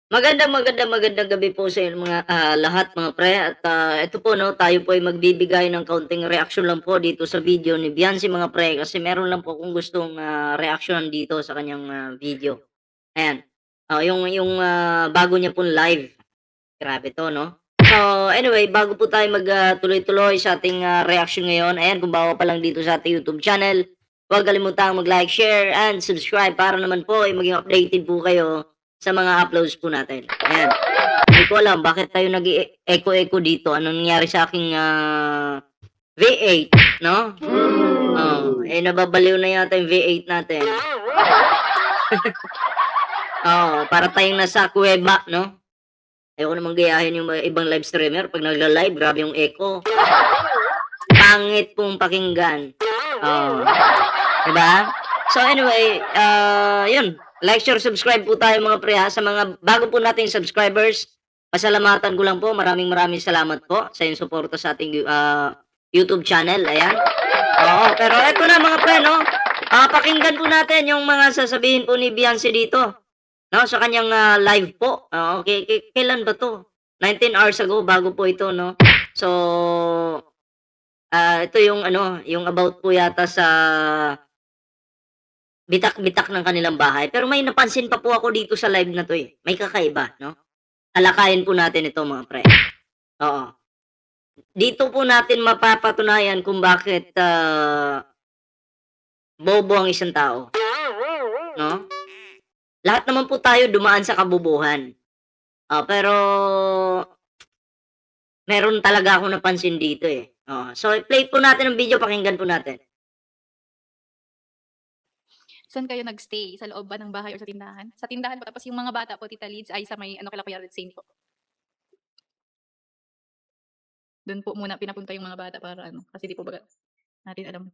Magandang gabi po sa inyong mga, lahat mga pre at, ito po 'no, tayo po ay magbibigay ng kaunting reaksyon lang po dito sa video ni Beyonce mga pre, kasi meron lang po akong gustong, reaksyonan dito sa kanyang, video. Ayan, bago niya pong live, grabe 'to 'no. So anyway, bago po tayo tuloy-tuloy sa ating, reaksyon ngayon, ayan kung bago pa lang dito sa ating YouTube channel, huwag kalimutang mag-like, share, and subscribe para naman po ay maging updated po kayo sa mga uploads po natin, ayan. Hindi ko alam bakit tayo nag-e-echo-echo dito, anong nangyari sa aking, V8 'no? Oh, nababaliw na yata yung V8 natin. Oo, para tayong nasa kuweba 'no? Ayoko namang gayahin yung mga ibang live streamer 'pag nagla-live, grabe yung echo. Pangit pong pakinggan. Oo, 'di ba? So anyway, yun, like, share, subscribe po tayo mga pre, ha. Sa mga bago po nating subscribers, pasalamatan ko lang po, maraming salamat po sa inyong suporta sa ating, YouTube channel, ayan. Oo, pero eto na mga pre 'no, pakinggan po natin yung mga sasabihin po ni Beyonce dito, 'no, sa kanyang, live po. Oo, kailan ba 'to? 19 hours ago, bago po ito 'no. So, ito yung ano, yung about po yata sa bitak-bitak ng kanilang bahay. Pero may napansin pa po ako dito sa live na 'to, eh, may kakaiba 'no. Talakayin po natin ito mga pre, oo. Dito po natin mapapatunayan kung bakit, bobo ang isang tao, 'no? Lahat naman po tayo dumaan sa kabobohan, pero meron talaga akong napansin dito, eh, oo. So, i-play po natin ang video, pakinggan po natin. Saan kayo nag-stay? Sa loob ba ng bahay or sa tindahan? Sa tindahan po, tapos yung mga bata po, Tita Lids, ay sa may ano kila Kuya Redsane po. Do'n po muna pinapunta yung mga bata para ano, kasi 'di po baga natin alam.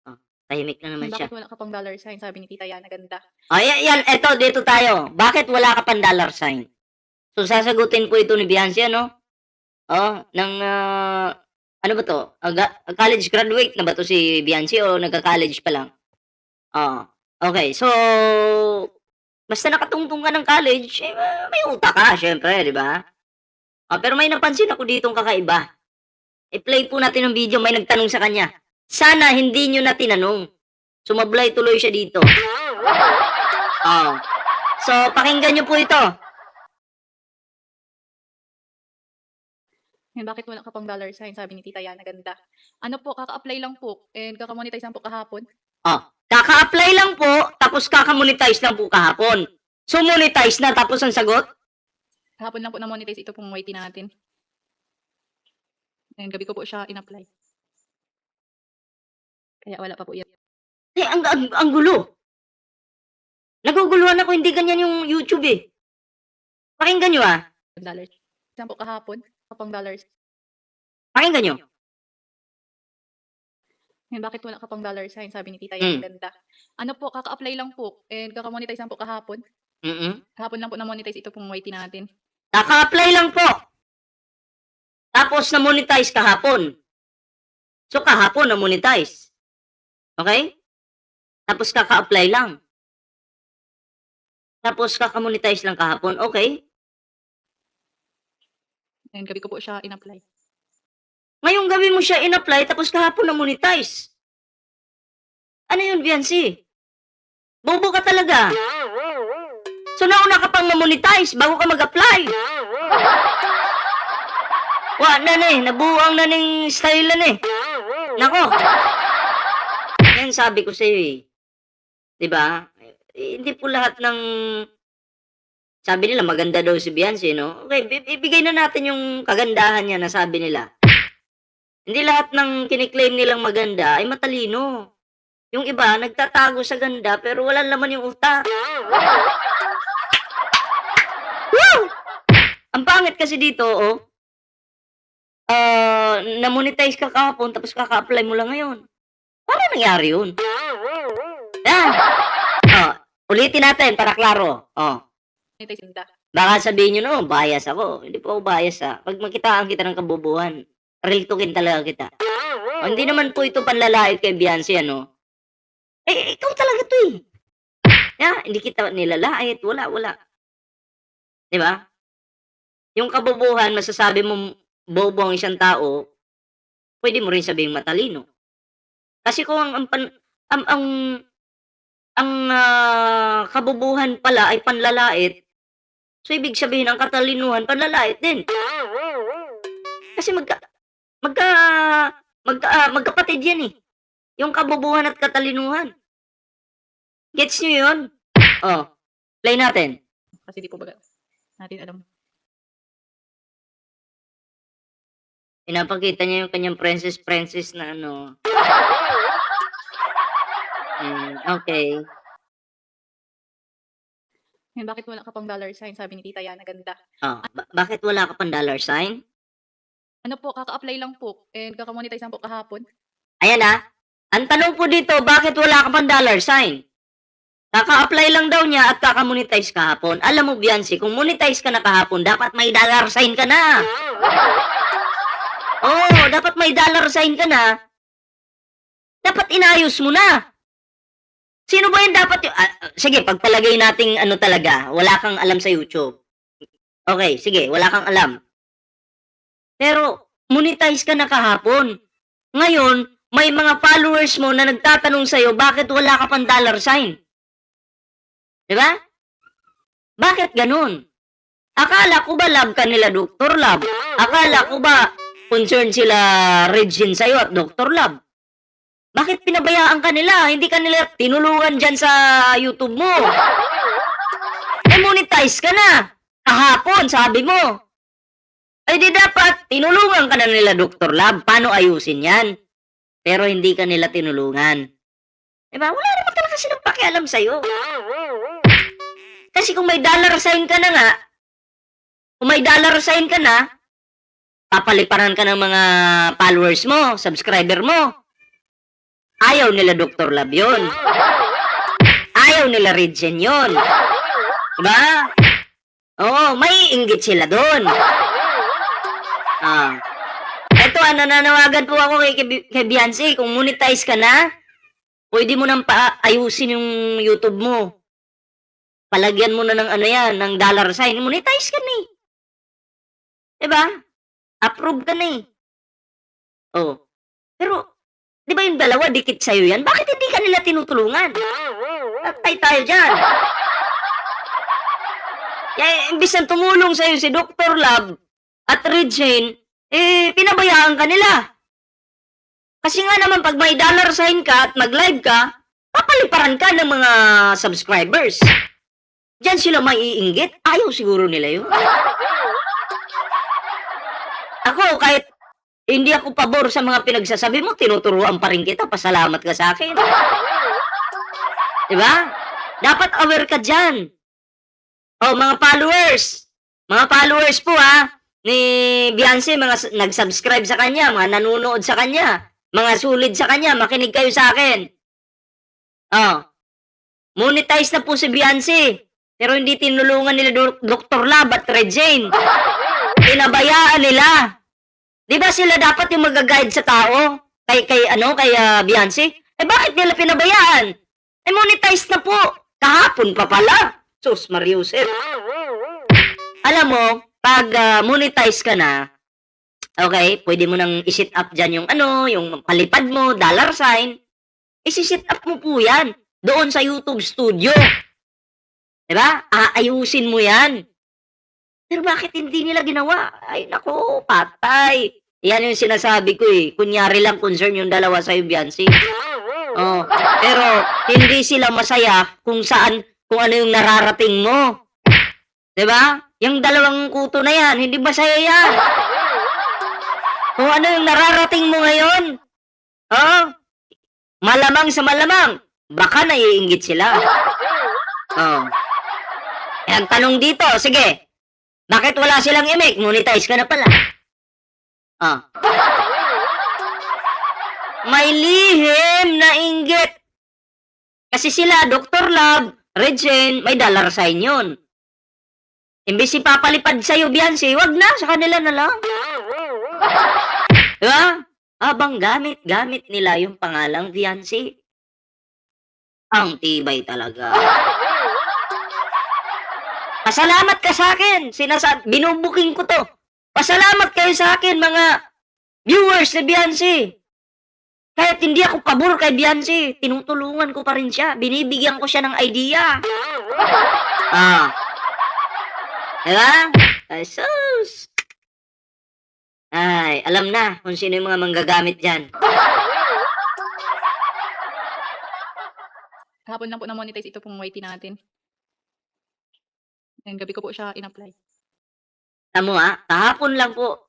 Oh, tahimik na naman siya. Bakit wala ka pang dollar sign? Sabi ni Tita Yana, ganda. Yan, eto dito tayo, bakit wala ka pang dollar sign? So, sasagutin po ito ni Beyonce ano, ng, ano ba 'to, college graduate na ba 'to si Beyonce o nagka-college pa lang? Oo, okey. So, basta nakatungtong ka ng college, may utak ka siyempre, 'di ba? Pero may napansin ako ditong kakaiba. I-play po natin ang video, may nagtanong sa kanya. Sana hindi niyo na tinanong. Sumablay tuloy siya dito. Oo. So, pakinggan niyo po ito. Bakit wala ka pang dollar sign? Sabi ni Tita Yana, ganda. Ano po, kaka-apply lang po and kaka-monetize lang po kahapon. Kaka-apply lang po, tapos kaka-monetize lang po kahapon. So, monetize na tapos ang sagot? Kahapon lang po na-monetize ito pong YT natin. And gabi ko po siya in-apply. Kaya wala pa po yan. Ang gulo. Naguguluhan ako, hindi ganyan yung YouTube, eh. Pakinggan niyo, Dollars. Lang po kahapon, kapang dollars. Pakinggan niyo. Bakit wala ka pang dollar sign? Sabi ni Tita Yana, Hmm. ganda. Ano po, kaka-apply lang po and kaka-monetize lang po kahapon. Kahapon lang po na-monetize ito pong YT natin. Kaka-apply lang po. Tapos na-monetize kahapon. So, kahapon na-monetize. Okay? Tapos kaka-apply lang. Tapos kaka-monetize lang kahapon, okay? And gabi ko po siya in-apply. Ngayong gabi mo siya in-apply tapos kahapon na-monetize. Ano yun, Beyonce? Bobo ka talaga. So, nauna ka pang ma-monetize bago ka mag-apply. Wa na ni, nabuang na ning style na ni. Nako. Yan sabi ko sa'yo, eh. 'Di ba? Hindi po lahat ng sabi nila maganda daw si Beyonce 'no, okey ibigay na natin yung kagandahan niya na sabi nila. Hindi lahat ng kini-claim nilang maganda ay matalino. Yung iba nagtatago sa ganda pero walang laman yung utak. Woo! Ang pangit kasi dito, na-monetize ka kahapon tapos kaka-apply mo lang ngayon. Paano nangyari yun? Yan. Ulitin natin para klaro. Monetize ganda. Baka sabihin niyo naman bias ako. Hindi po ako bias, 'Pag makitaan kita ng kabobohan, real talkin talaga kita. Hindi naman po ito panlalait kay Beyonce ano. Ikaw talaga 'to, eh. Kaya hindi kita nilalait, wala. 'Di ba? Yung kabobohan masasabi mong bobo ang isang tao, puwede mo rin sabihing matalino. Kasi kung ang kabobohan pala ay panlalait, so ibig sabihin ang katalinuhan panlalait din. Kasi magka magkapatid yan, eh, yung kabobohan at katalinuhan. Gets niyo yun? Oh, play natin. Kasi di po baga natin alam. Pinapakita niya yung kanyang princess na ano. Okey. Yan, bakit wala ka pang dollar sign, sabi ni Tita Yana, ganda. Oh, bakit wala ka pang dollar sign? Ano po, kaka-apply lang po and kaka-monetize lang po kahapon. Ayan, ang tanong po dito, bakit wala ka pang dollar sign? Kaka-apply lang daw niya at kaka-monetize kahapon. Alam mo, Biancy, kung monetize ka na kahapon, dapat may dollar sign ka na. Oo, dapat may dollar sign ka na. Dapat inayos mo na. Sino ba yung dapat yung sige, pagpalagay nating ano talaga, wala kang alam sa YouTube. Okay, sige, wala kang alam. Pero monetize ka na kahapon. Ngayon, may mga followers mo na nagtatanong sa'yo, bakit wala ka pang dollar sign? 'Di ba? Bakit ganun? Akala ko ba love ka nila Dr. Love? Akala ko ba concerned sila Regine sa'yo at Dr. Love? Bakit pinabayaan ka nila? Hindi ka nila tinulungan dyan sa YouTube mo. Monetize ka na. Kahapon, sabi mo. Ay di dapat, tinulungan ka na nila Dr. Love. Paano ayusin yan? Pero hindi ka nila tinulungan. Diba? Wala naman talaga silang pakialam sa'yo. Kasi kung may dollar sign ka na nga, papaliparan ka ng mga followers mo, subscriber mo. Ayaw nila Dr. Love yun. Ayaw nila Regine yun. Diba? Oo, may inggit sila doon. Eto, nananawagan po ako kay Biancy, kung monetize ka na, pwede mo nang ayusin yung YouTube mo. Palagyan mo na ng ano yan, ng dollar sign. Monetize ka na, eh. Diba? Approve ka na, eh. Oh. Pero, di ba yung dalawa, dikit sa'yo yan? Bakit hindi ka nila tinutulungan? Tatay tayo dyan. Kaya, imbis na tumulong sa'yo si Dr. Love at Regine, pinabayaan ka nila. Kasi nga naman, pag may dollar sign ka at mag-live ka, papaliparan ka ng mga subscribers. Diyan sila maiinggit. Ayaw siguro nila yun. Ako, kahit hindi ako pabor sa mga pinagsasabi mo, tinuturuan pa rin kita, pasalamat ka sa akin. Diba? Dapat aware ka dyan. Oh, mga followers po ni Biancy, mga nag-subscribe sa kanya, mga nanonood sa kanya, mga sulid sa kanya, makinig kayo sa akin. Oh, monetize na po si Biancy, pero hindi tinulungan nila Dr. Love at Regine. Pinabayaan nila. Di ba sila dapat yung mag-guide sa tao? Kay Biancy? Bakit nila pinabayaan? Monetize na po. Kahapon pa pala. Sus, Mariusep. Alam mo, pag monetize ka na, okay, pwede mo nang i-set up dyan yung palipad mo, dollar sign. Isi-set up mo po yan doon sa YouTube Studio. Diba? Aayusin mo yan. Pero bakit hindi nila ginawa? Ay, nako, patay. Yan yung sinasabi ko, eh. Kunyari lang concern yung dalawa sa'yo, Biancy. Oh, pero hindi sila masaya kung ano yung nararating mo. 'Di ba? Yung dalawang kuto na yan, hindi masaya yan. Kung ano yung nararating mo ngayon, malamang sa malamang, baka naiinggit sila. Ang tanong dito, sige, bakit wala silang imik? Monetize ka na pala. May lihim na inggit. Kasi sila, Dr. Love, Regine, may dollar sign yun. Imbis ipapalipad sa'yo, Biancy, wag na, sa kanila na lang. Diba? Habang gamit nila yung pangalang Biancy. Ang tibay talaga. Pasalamat ka sa akin. Binubuking ko 'to. Pasalamat kayo sa akin mga viewers ni Beyonce. Kahit hindi ako pabor kay Beyonce, tinutulungan ko pa rin siya. Binibigyan ko siya ng idea. Ah, 'di ba? Ay sus! Ay, alam na kung sino yung mga manggagamit diyan. Kahapon lang po na-monetize ito pong YT natin. And gabi ko po siya in-apply. Tamo kahapon lang po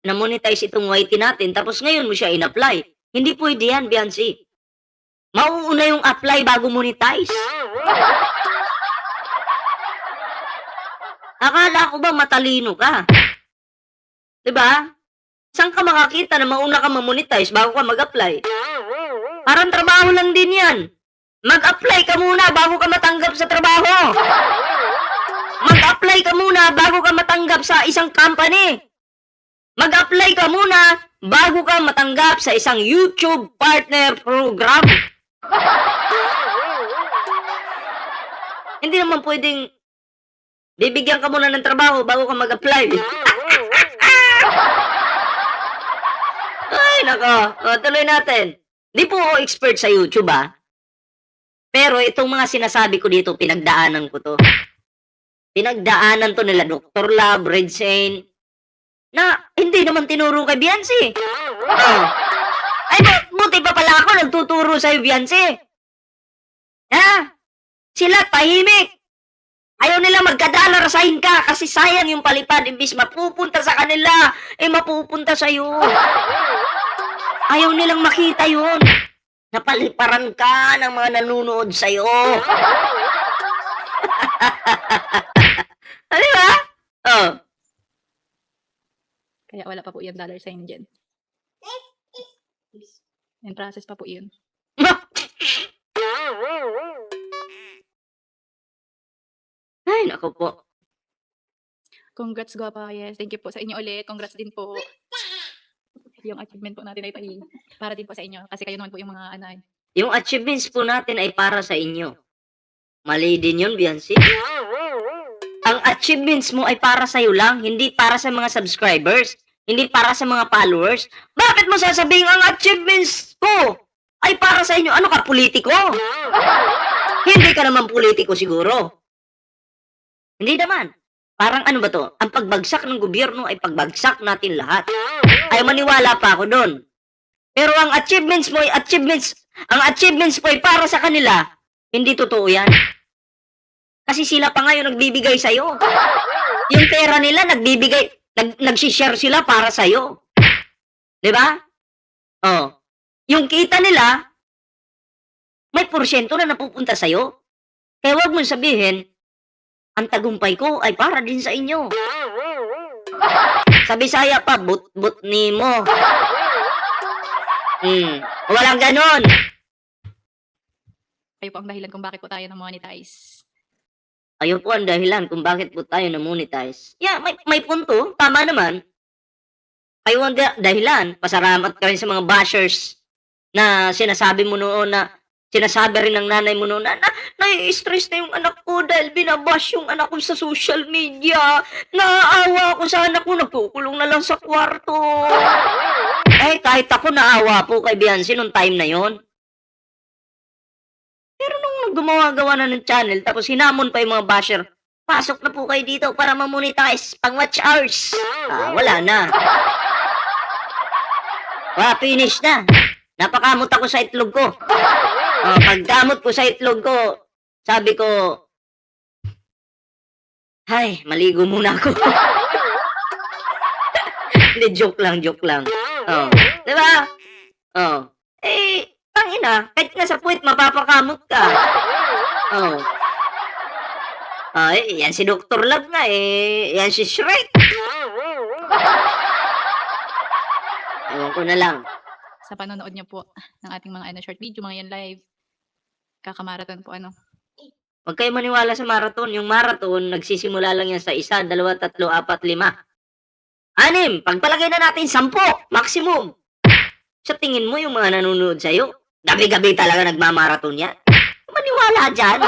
na-monetize itong YT natin tapos ngayon mo siya in-apply. Hindi pwede yan, Beyonce. Mauuna yung apply bago monetize. Akala ko ba matalino ka? 'Di ba? Saan ka makakita na mauna ka ma-monetize bago ka mag-apply? Parang trabaho lang din yan. Mag-apply ka muna bago ka matanggap sa trabaho. Mag-apply ka muna bago ka matanggap sa isang company. Mag-apply ka muna bago ka matanggap sa isang YouTube partner program. Hindi naman pwedeng bibigyan ka muna ng trabaho bago ka mag-apply. Ay, nako. Tuloy natin. Di po ako expert sa YouTube, Pero itong mga sinasabi ko dito, pinagdaanan ko to. Pinagdaanan to nila Dr. Love, Red Shane, na hindi naman tinuro kay Beyonce. Oh. Ay, buti pa pala ako nagtuturo sa'yo, Beyonce. Ha? Sila tahimik. Ayaw nila magka-dollar sign ka kasi sayang yung palipad. Imbis mapupunta sa kanila, mapupunta sa'yo. Ayaw nilang makita yun. Napaliparan ka ng mga nanonood sa'yo. Di ba? Oh. Kaya wala pa po yung dollar sign dyan. In process pa po yun. Ay, naku po. Congrats, Gwapa. Yes, thank you po sa inyo ulit. Congrats din po. Yung achievement po natin ay para din po sa inyo. Kasi kayo naman po yung mga Yung achievements po natin ay para sa inyo. Mali din yun, Beyonce. Ang achievements mo ay para sa'yo lang, hindi para sa mga subscribers, hindi para sa mga followers. Bakit mo sasabihin ang achievements ko ay para sa inyo? Ano ka, politiko? Hindi ka naman politiko siguro. Hindi naman. Parang ano ba to? Ang pagbagsak ng gobyerno ay pagbagsak natin lahat. Ay maniwala pa ako doon. Pero ang achievements mo ay achievements mo ay para sa kanila. Hindi totoo yan. Kasi sila pa ngayon nagbibigay sa'yo. Yung pera nila nagsishare sila para sa'yo. Diba? Oh. Yung kita nila, may porsyento na napupunta sa'yo. Kaya huwag mong sabihin, ang tagumpay ko ay para din sa inyo. Sa Bisaya pa, but ni mo. Walang ganon. kayo po ang dahilan kung bakit po tayo na-monetize. Ayun po ang dahilan kung bakit po tayo na-monetize. Yeah, may punto. Tama naman. Kayo ang dahilan. Pasalamat ka rin sa mga bashers na sinasabi mo noon na sinasabi rin ng nanay mo noon na nai-stress na yung anak ko dahil binabash yung anak ko sa social media. Naaawa ako sa anak ko, nagkukulong na lang sa kwarto. Eh, kahit ako naawa po kay Beyonce nung time na yon. Pero nung gumawa-gawa na ng channel, tapos hinamon pa yung mga basher, pasok na po kayo dito para mamonetize pang watch hours. Wala na. Finish na. Napakamot ako sa itlog ko. Pagkamot ko sa itlog ko, sabi ko, ay, maligo muna ako. Hindi, joke lang. Diba? Tangina, kahit nga sa puwet, mapapakamot ka. Yan si Dr. Love nga, yan si Shrek. Ewan ko na lang. Sa panonood niyo po ng ating mga short video, mga yan live, kakamarathon po Huwag kayo maniwala sa marathon. Yung marathon, nagsisimula lang yan sa 1, 2, 3, 4, 5. 6. Pagpalagay na natin 10, maximum. Sa tingin mo yung mga nanonood sa'yo, gabi-gabi talaga nagmamarathon yan. Maniwala dyan.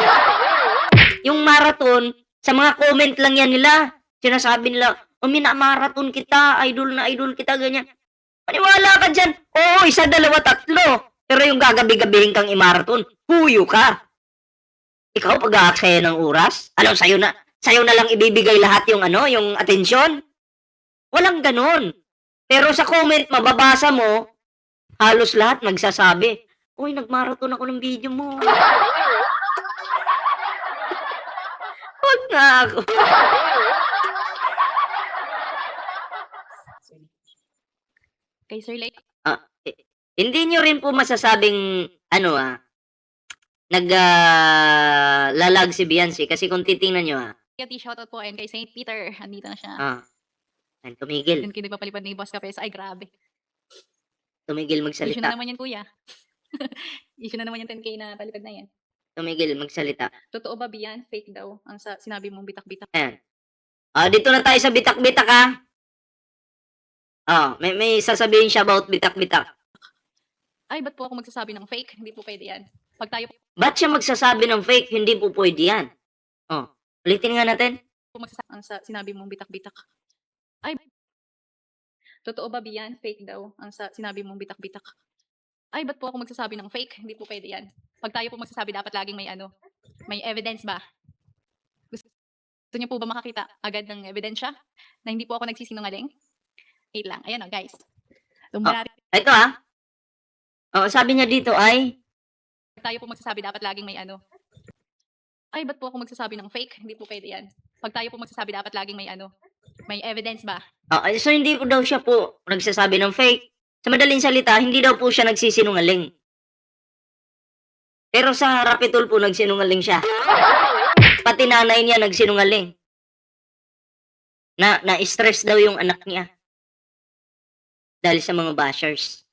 Yung marathon, Sa mga comment lang yan nila. Sinasabi nila, "Oh, minamarathon kita, idol na idol kita," ganyan. Maniwala ka diyan. Oo, isa, dalawa, tatlo. Pero yung gagabi-gabihin kang i-marathon, huyo ka. Ikaw pag-aaksaya ng oras? Ano, sa'yo na lang ibibigay lahat yung ano, yung atensyon? Walang gano'n. Pero sa comment mababasa mo, halos lahat nagsasabi, "Uy, nag-marathon ako ng video mo." Wag nga ako. Kay Sir Lay Ah, hindi niyo rin po masasabing ano, lalag si Beyonce kasi kung titingnan niyo, Yati shoutout po and kay Saint Peter, andito na siya. ayan, tumigil, Yun kayo nagpapalipad ni Boss Kapes. Ay grabe. tumigil Issue magsalita, na naman yan kuya. Issue na naman yung 10K na palipad na yan. tumigil magsalita. Totoo ba Bian? Fake daw ang sinabi mong bitak-bitak. Ayan. Dito na tayo sa bitak-bitak, may sasabihin siya about bitak-bitak. Ay, ba't po ako magsasabi ng fake? Hindi po pwede yan. Pag tayo Ba't siya magsasabi ng fake? Hindi po pwede yan. Ulitin nga natin. po magsasabi ang sinabi mong bitak-bitak. Ay, totoo ba Bian? Fake daw ang sinabi mong bitak-bitak. Ay, ba't po ako magsasabi ng fake? Hindi po pwede yan. Pag tayo po magsasabi, dapat laging may evidence ba? Gusto niyo po ba makakita agad ng ebidensya na hindi po ako nagsisinungaling? Wait lang. Ayan o, guys. Ito, sabi niya dito ay, Pag tayo po magsasabi, dapat laging may Ay, ba't po ako magsasabi ng fake? Hindi po pwede yan. Pag tayo po magsasabi, dapat laging may evidence ba? so hindi po daw siya po nagsasabi ng fake. Sa madaling salita, hindi daw po siya nagsisinungaling. Pero sa Rapitol po, nagsinungaling siya. Pati nanay niya nagsinungaling. Na-stress daw yung anak niya. Dahil sa mga bashers.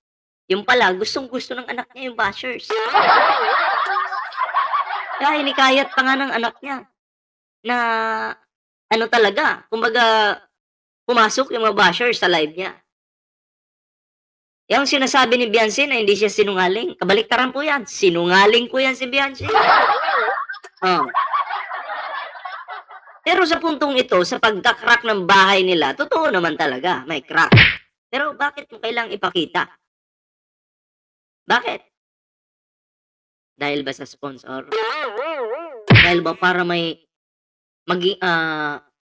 Yung pala, gustong-gusto ng anak niya yung bashers. Kaya hinikayat pa nga ng anak niya na ano talaga, kumbaga pumasok yung mga bashers sa live niya. Yung sinasabi ni Beyonce na hindi siya sinungaling, kabaliktaran po yan. Sinungaling po yan si Beyonce. Pero sa puntong ito, sa pagka-crack ng bahay nila, totoo naman talaga, may crack. Pero bakit mo kailangang ipakita? Bakit? Dahil ba sa sponsor? Dahil ba para may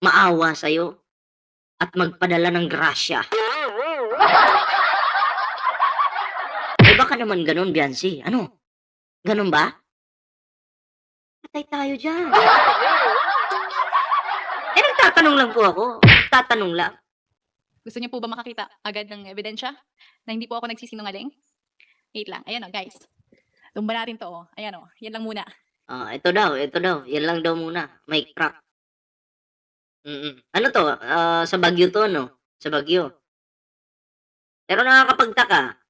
maawa sa'yo at magpadala ng grasya? Baka naman ganun, Beyonce. Ano? Ganun ba? Patay tayo dyan. Nagtatanong lang po ako. Nagtatanong lang. Gusto niyo po ba makakita agad ng ebidensya na hindi po ako nagsisinungaling? Wait lang. Ayan o, guys. Tumba natin to. Ayan o. Yan lang muna. Ito daw. Yan lang daw muna. May crack. Ano to? Sa Baguio to, no? Sa Baguio. Pero nakakapagtaka.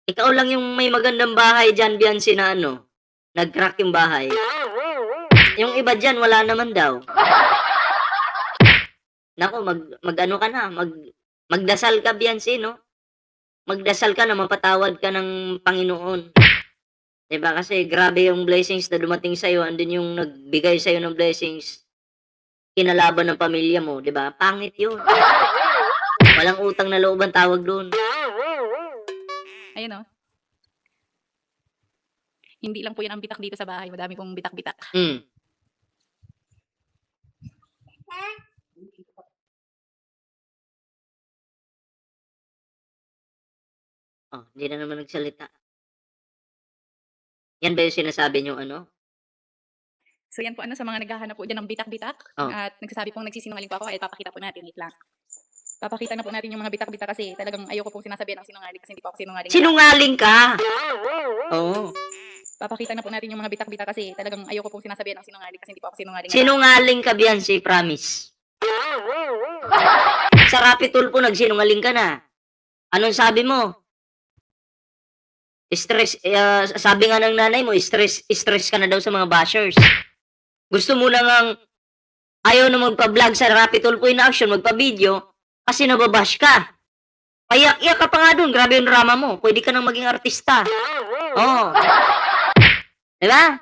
Ikaw lang yung may magandang bahay dyan, Beyonce, na nag-crack yung bahay. Yung iba dyan, wala naman daw. Naku, mag-ano ka na, magdasal ka, Beyonce, no? Magdasal ka na mapatawad ka ng Panginoon. 'Di ba? Kasi grabe yung blessings na dumating sa'yo, andun yung nagbigay sa'yo ng blessings, kinalaban ng pamilya mo, 'di ba? Pangit yun. Walang utang na loob ang tawag doon. Ayan o. Hindi lang po yan ang bitak dito sa bahay. Madami pong bitak-bitak. Hindi na naman nagsalita. Yan ba yung sinasabi niyong So yan po sa mga naghahanap po dyan ng bitak-bitak. At nagsasabi pong nagsisinungaling po ako, ay papakita po natin. Wait lang. Papakita na po natin yung mga bitak-bitak kasi talagang ayoko pong sinasabihan ng sinungaling kasi hindi po ako sinungaling. Sinungaling ka! Oo. Papakita na po natin yung mga bitak-bitak kasi talagang ayoko pong sinasabihan ng sinungaling kasi hindi po ako sinungaling. Sinungaling ka, Beyonce, promise. Sa Rapitol po, nagsinungaling ka na. Anong sabi mo? Stress, sabi nga ng nanay mo, stress ka na daw sa mga bashers. Gusto mo na ngang ayaw na magpa-vlog sa Rapitol po in action, magpa-video, kasi nababash ka. Payak-iyak ka pa nga dun, grabe yung drama mo. Pwede ka nang maging artista. Oo. Diba?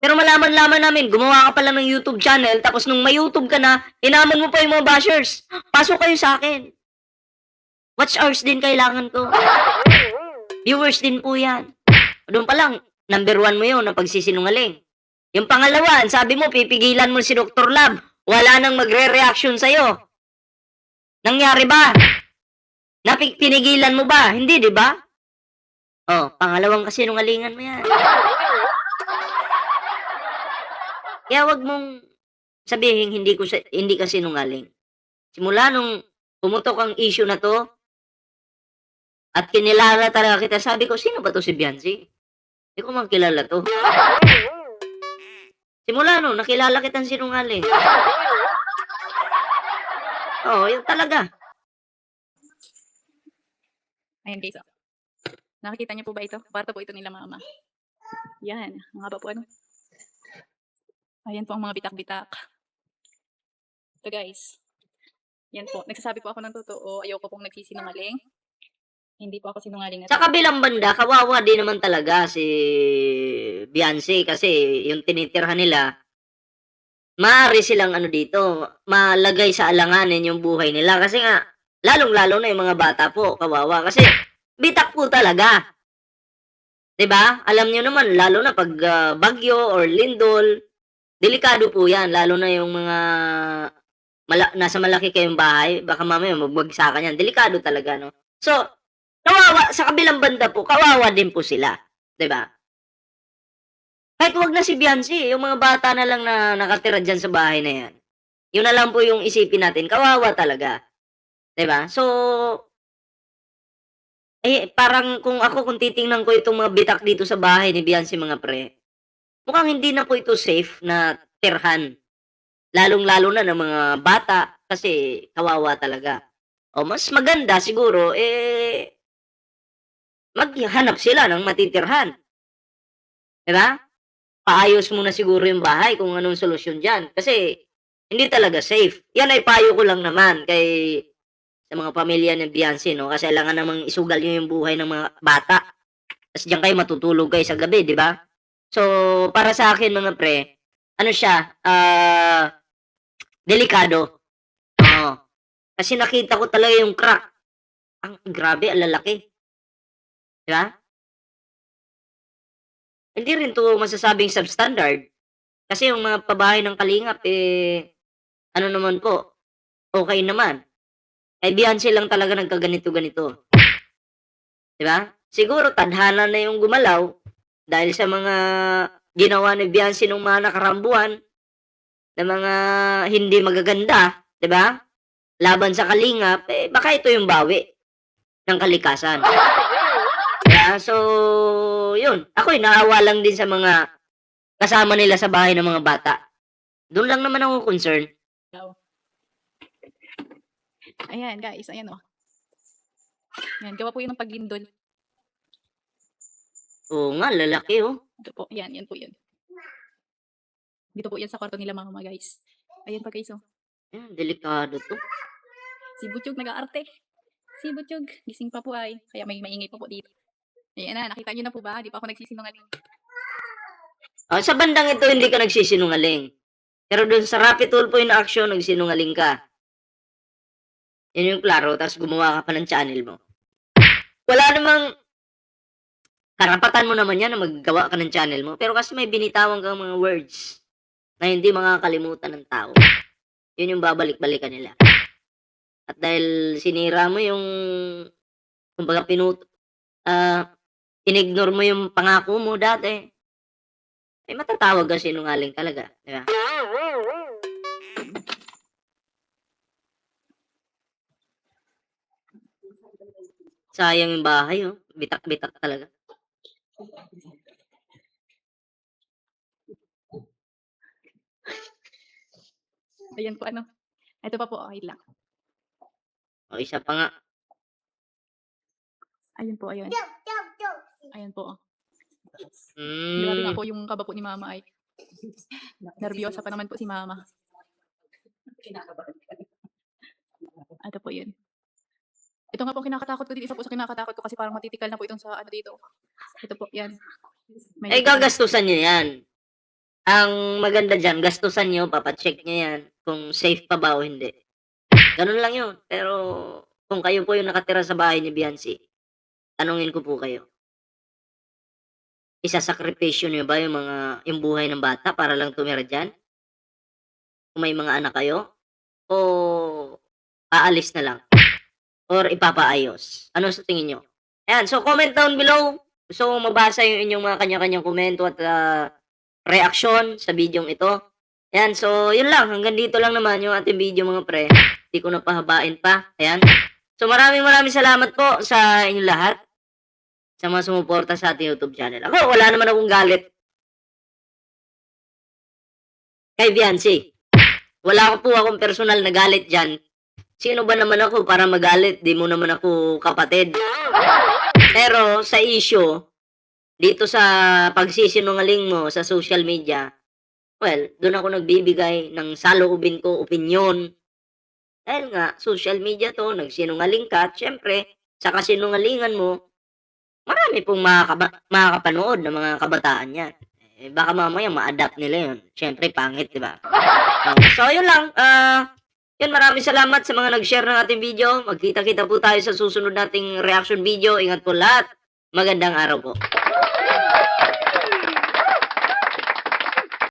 Pero malaman-laman namin gumawa ka pala ng YouTube channel tapos nung may YouTube ka na, hinamon mo pa yung mga bashers. Pasok kayo sa'kin. Watch hours din kailangan ko. Viewers din po yan. Do'n pa lang, number 1 mo yun na pagsisinungaling. Yung pangalawa, ang sabi mo pipigilan mo si Doktor Lab, wala nang magre-reaction sa'yo. Nangyari ba? Pinigilan mo ba? Hindi, 'di ba? Oh, pangalawang kasinungalingan mo yan. Kaya wag mong sabihin hindi ka sinungaling. Simula nung pumutok ang issue na 'to at kinilala talaga kita, sabi ko, "Sino ba 'to si Biancy? Di ko man kilala 'to." Simula nun nakilala kitang sinungaling. Oo, yun talaga. Ayan guys, oh. Nakikita niyo po ba ito? Kwarto po ito nila mama. Yan, mga haba po ano. Ayan po ang mga bitak-bitak. Ito guys. Yan po. Nagsasabi po ako ng totoo. Ayoko pong nagsisinungaling. Hindi po ako sinungaling na Sa tao. kabilang banda, kawawa din naman talaga si Biancy kasi yung tinitirhan nila, maaari silang ano dito, malagay sa alanganin yung buhay nila kasi nga lalong-lalo na yung mga bata po, kawawa kasi bitak po talaga. 'Di ba? Alam niyo naman lalo na 'pag, bagyo or lindol, delikado po 'yan lalo na yung mga nasa malaki kayong bahay baka mamaya magbagsakan 'yan, delikado talaga 'no. So, kawawa sa kabilang banda po, kawawa din po sila, 'di ba? Kahit 'wag na si Biancy, yung mga bata na lang na nakatira diyan sa bahay na 'yan. Yun na lang po yung isipin natin, kawawa talaga, 'di ba? So, kung titingnan ko itong mga bitak dito sa bahay ni Biancy mga pre, mukhang hindi na po ito safe na tirhan. Lalong-lalo na ng mga bata kasi kawawa talaga. O mas maganda siguro, maghanap sila ng matitirhan, 'di ba? Paayos muna siguro yung bahay kung anong solusyon diyan, kasi hindi talaga safe. Yan ay payo ko lang naman sa mga pamilya ni Biancy 'no, kasi alangan namang isugal niyo yung buhay ng mga bata. Tas diyan kayo matutulog kayo sa gabi, 'di ba? So, para sa akin mga pre, ano siya, delikado. Oo. Kasi nakita ko talaga yung crack. Ang grabe, ang lalaki, 'di ba? Hindi rin 'to masasabing substandard, kasi yung mga pabahay ng kalingap, ano naman po, okey naman. Kay Beyonce lang talaga nagkaganito-ganito, 'di ba? Siguro tadhana na yung gumalaw dahil sa mga ginawa ni Beyonce nung mga nakaraang buwan na mga hindi magaganda, 'di ba? Laban sa kalingap, baka ito yung bawi ng kalikasan. Kaya so, yun. Ako'y naawa lang din sa mga kasama nila sa bahay ng mga bata. Dun lang naman ako concern. Ayan guys, ayan oh. Yan, gawa po yun ng paglindol. Oo nga, lalaki oh. Ito po, yan po yun. Dito po yan sa kwarto nila mama guys. Ayan pa guys oh. Delikado 'to. Si Butchog nag-aarte. Si Butchog, gising pa po ay. Kaya may maingay pa po dito. Ayan na, nakita niyo na po ba? Di pa ako nagsisinungaling. Sa bandang ito hindi ka nagsisinungaling. Pero dun sa Rapid Tulfo in Action, nagsinungaling ka. Yun yung klaro, tapos gumawa ka pa ng channel mo. Wala namang karapatan mo naman yan na maggawa ka ng channel mo. Pero kasi may binitawan kang mga words na hindi makakalimutan ng tao. Yun yung babalik-balikan nila. At dahil sinira mo yung, kumbaga inignore mo yung pangako mo dati, matatawag kang sinungaling talaga, di ba? Sayang yung bahay, oh. Bitak-bitak talaga. Ayan po ano. Ito pa po, okay lang. O, isa pa nga. Ayun po, ayun. Ayan po. Hmm. Grabe nga po yung kaba po ni mama ay. Nervyosa pa naman po si mama. Ito po yun. Ito nga po kinakatakot ko dito. Isa po sa kinakatakot ko kasi parang matitikal na po itong sa ano dito. Ito po, yan. Gagastusan niya yan. Ang maganda diyan gastusan niyo, papa-check niyo 'yan kung safe pa ba o hindi. Gano'n lang 'yun. Pero kung kayo po yung nakatira sa bahay ni Biancy, tanungin ko po kayo, isasakripisyo niyo ba yung buhay ng bata para lang tumira diyan? Kung may mga anak kayo? O aalis na lang or ipapaayos? Ano sa tingin niyo? Ayan, so comment down below. Gusto kong mabasa yung inyong mga kanya-kanyang komento at, reaksyon sa bidyong ito. Ayan, so yun lang. Hanggang dito lang naman yung ating video mga pre. Di ko na pahabain pa. Ayan. So maraming salamat po sa inyong lahat, sa mga sumuporta sa ating YouTube channel. Ako, wala naman akong galit kay Viancy. Wala po akong personal na galit diyan. Sino ba naman ako para magalit? Di mo naman ako kapatid. Pero sa issue, dito sa pagsisinungaling mo sa social media, well, doon ako nagbibigay ng saloobin ko, opinyon. Dahil nga, social media 'to, nagsinungaling ka at siyempre sa kasinungalingan mo, marami pong makakapanood ng mga kabataan 'yan. Eh, baka mamaya ma-adapt nila 'yun. Siyempre pangit, 'di ba? Oh, so yun lang, 'yun, maraming salamat sa mga nag-share ng ating video. Magkita-kita po tayo sa susunod nating reaction video. Ingat po lahat. Magandang araw po.